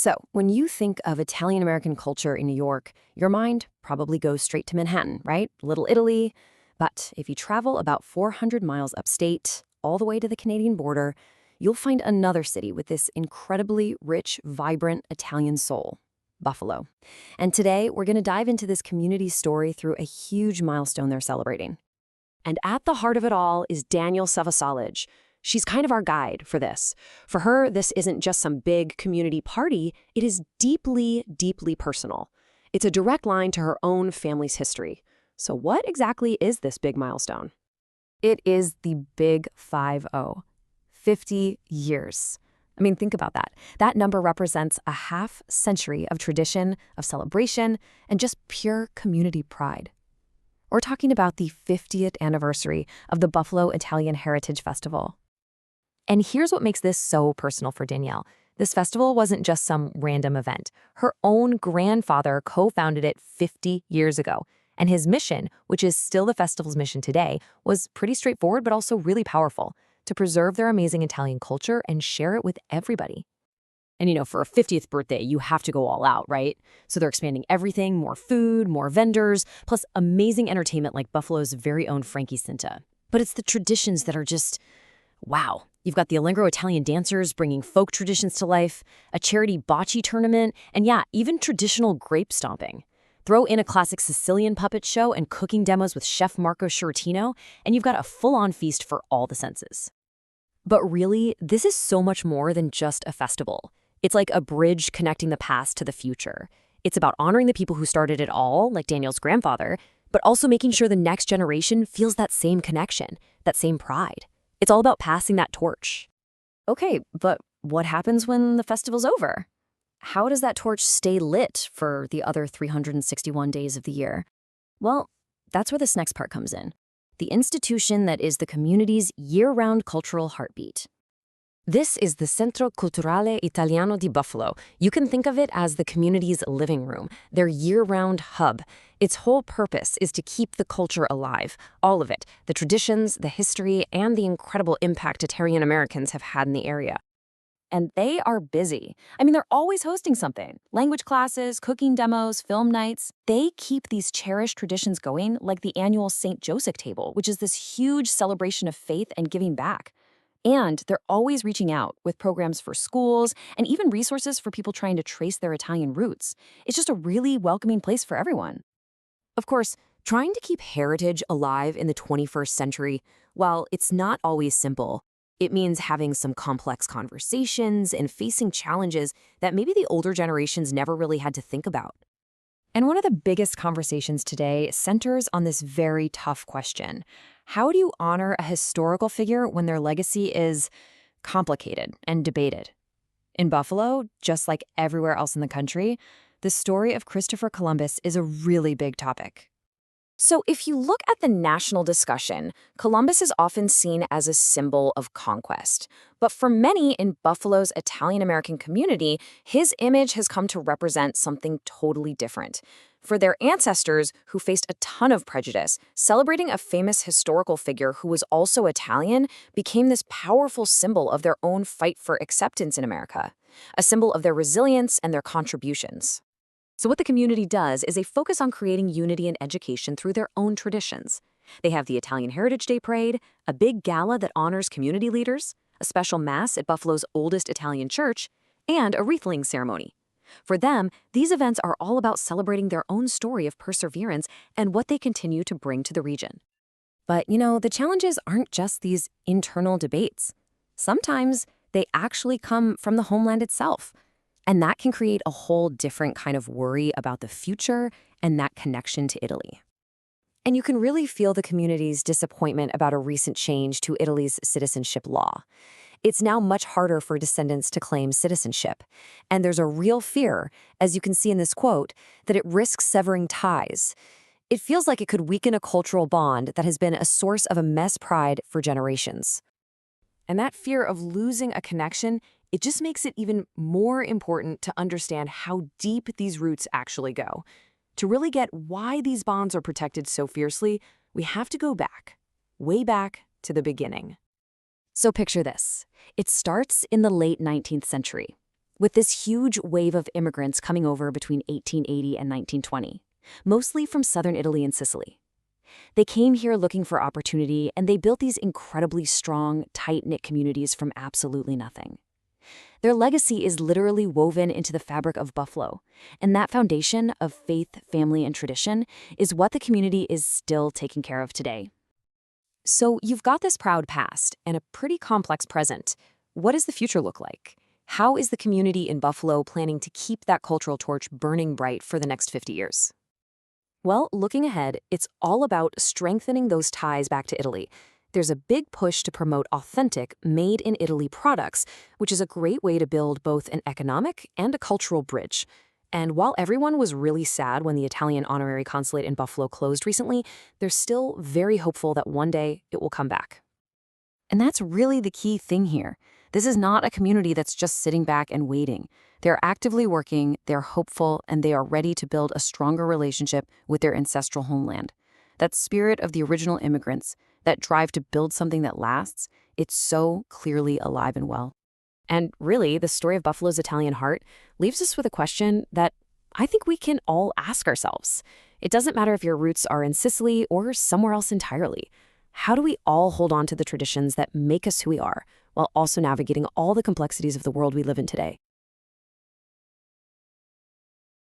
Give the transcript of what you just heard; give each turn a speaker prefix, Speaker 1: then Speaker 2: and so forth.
Speaker 1: So, when you think of Italian-American culture in New York, your mind probably goes straight to Manhattan, right? Little Italy. But if you travel about 400 miles upstate, all the way to the Canadian border, you'll find another city with this incredibly rich, vibrant Italian soul, Buffalo. And today, we're going to dive into this community's story through a huge milestone they're celebrating. And at the heart of it all is Danielle Salasavage. She's kind of our guide for this. For her, this isn't just some big community party. It is deeply, deeply personal. It's a direct line to her own family's history. So what exactly is this big milestone? It is the Big 5-0. 50 years. I mean, think about that. That number represents a half-century of tradition, of celebration, and just pure community pride. We're talking about the 50th anniversary of the Buffalo Italian Heritage Festival. And here's what makes this so personal for Danielle. This festival wasn't just some random event. Her own grandfather co-founded it 50 years ago. And his mission, which is still the festival's mission today, was pretty straightforward but also really powerful: to preserve their amazing Italian culture and share it with everybody. And for a 50th birthday, you have to go all out, right? So they're expanding everything: more food, more vendors, plus amazing entertainment like Buffalo's very own Frankie Cinta. But it's the traditions that are just wow. You've got the Allegro Italian dancers bringing folk traditions to life, a charity bocce tournament, and even traditional grape stomping. Throw in a classic Sicilian puppet show and cooking demos with Chef Marco Sciortino, and you've got a full-on feast for all the senses. But really, this is so much more than just a festival. It's like a bridge connecting the past to the future. It's about honoring the people who started it all, like Danielle's grandfather, but also making sure the next generation feels that same connection, that same pride. It's all about passing that torch. Okay, but what happens when the festival's over? How does that torch stay lit for the other 361 days of the year? Well, that's where this next part comes in. The institution that is the community's year-round cultural heartbeat. This is the Centro Culturale Italiano di Buffalo. You can think of it as the community's living room, their year-round hub. Its whole purpose is to keep the culture alive, all of it, the traditions, the history, and the incredible impact Italian Americans have had in the area. And they are busy. I mean, they're always hosting something. Language classes, cooking demos, film nights. They keep these cherished traditions going, like the annual St. Joseph Table, which is this huge celebration of faith and giving back. And they're always reaching out with programs for schools and even resources for people trying to trace their Italian roots. It's just a really welcoming place for everyone. Of course, trying to keep heritage alive in the 21st century, while it's not always simple, it means having some complex conversations and facing challenges that maybe the older generations never really had to think about. And one of the biggest conversations today centers on this very tough question. How do you honor a historical figure when their legacy is complicated and debated? In Buffalo, just like everywhere else in the country, the story of Christopher Columbus is a really big topic. So if you look at the national discussion, Columbus is often seen as a symbol of conquest. But for many in Buffalo's Italian-American community, his image has come to represent something totally different. For their ancestors, who faced a ton of prejudice, celebrating a famous historical figure who was also Italian became this powerful symbol of their own fight for acceptance in America, a symbol of their resilience and their contributions. So what the community does is they focus on creating unity and education through their own traditions. They have the Italian Heritage Day Parade, a big gala that honors community leaders, a special mass at Buffalo's oldest Italian church, and a wreath-laying ceremony. For them, these events are all about celebrating their own story of perseverance and what they continue to bring to the region. But, the challenges aren't just these internal debates. Sometimes they actually come from the homeland itself. And that can create a whole different kind of worry about the future and that connection to Italy. And you can really feel the community's disappointment about a recent change to Italy's citizenship law. It's now much harder for descendants to claim citizenship. And there's a real fear, as you can see in this quote, that it risks severing ties. It feels like it could weaken a cultural bond that has been a source of immense pride for generations. And that fear of losing a connection, it just makes it even more important to understand how deep these roots actually go. To really get why these bonds are protected so fiercely, we have to go back, way back to the beginning. So picture this. It starts in the late 19th century. with this huge wave of immigrants coming over between 1880 and 1920, mostly from southern Italy and Sicily. They came here looking for opportunity, and they built these incredibly strong, tight-knit communities from absolutely nothing. Their legacy is literally woven into the fabric of Buffalo, and that foundation of faith, family, and tradition is what the community is still taking care of today. So you've got this proud past and a pretty complex present. What does the future look like? How is the community in Buffalo planning to keep that cultural torch burning bright for the next 50 years? Well, looking ahead, it's all about strengthening those ties back to Italy. There's a big push to promote authentic, made-in-Italy products, which is a great way to build both an economic and a cultural bridge. And while everyone was really sad when the Italian honorary consulate in Buffalo closed recently, they're still very hopeful that one day it will come back. And that's really the key thing here. This is not a community that's just sitting back and waiting. They're actively working, they're hopeful, and they are ready to build a stronger relationship with their ancestral homeland. That spirit of the original immigrants, that drive to build something that lasts, it's so clearly alive and well. And really, the story of Buffalo's Italian heart leaves us with a question that I think we can all ask ourselves. It doesn't matter if your roots are in Sicily or somewhere else entirely. How do we all hold on to the traditions that make us who we are, while also navigating all the complexities of the world we live in today?